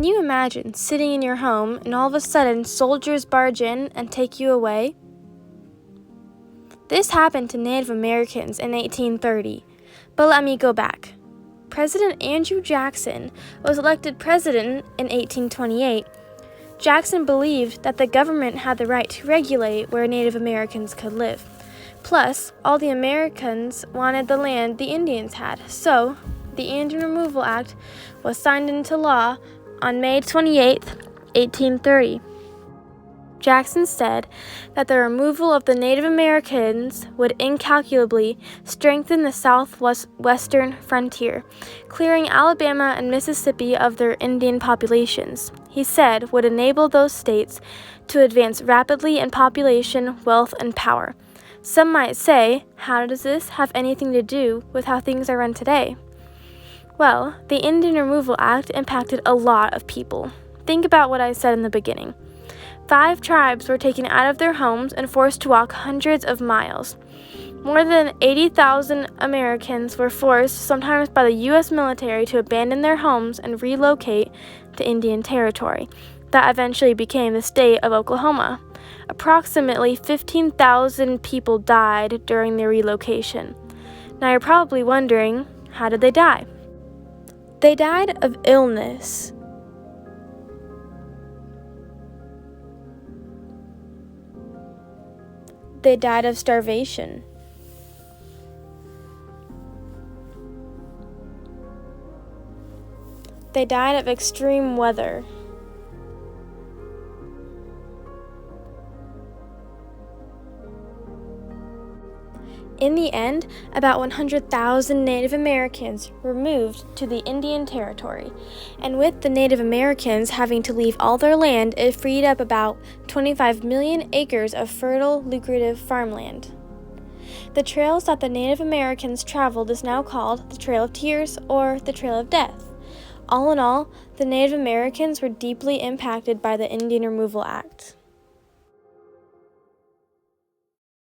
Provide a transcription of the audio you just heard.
you imagine sitting in your home and all of a sudden soldiers barge in and take you away? This happened to Native Americans in 1830, but let me go back. President Andrew Jackson was elected president in 1828. Jackson believed that the government had the right to regulate where Native Americans could live. Plus, all the Americans wanted the land the Indians had, so the Indian Removal Act was signed into law on May 28, 1830. Jackson said that the removal of the Native Americans would incalculably strengthen the southwestern frontier, clearing Alabama and Mississippi of their Indian populations. He said would enable those states to advance rapidly in population, wealth, and power. Some might say, how does this have anything to do with how things are run today? Well, the Indian Removal Act impacted a lot of people. Think about what I said in the beginning. 5 tribes were taken out of their homes and forced to walk hundreds of miles. More than 80,000 Americans were forced, sometimes by the U.S. military, to abandon their homes and relocate to Indian Territory. That eventually became the state of Oklahoma. Approximately 15,000 people died during their relocation. Now you're probably wondering, how did they die? They died of illness. They died of starvation. They died of extreme weather. In the end, about 100,000 Native Americans were moved to the Indian Territory, and with the Native Americans having to leave all their land, it freed up about 25 million acres of fertile, lucrative farmland. The trails that the Native Americans traveled is now called the Trail of Tears or the Trail of Death. All in all, the Native Americans were deeply impacted by the Indian Removal Act.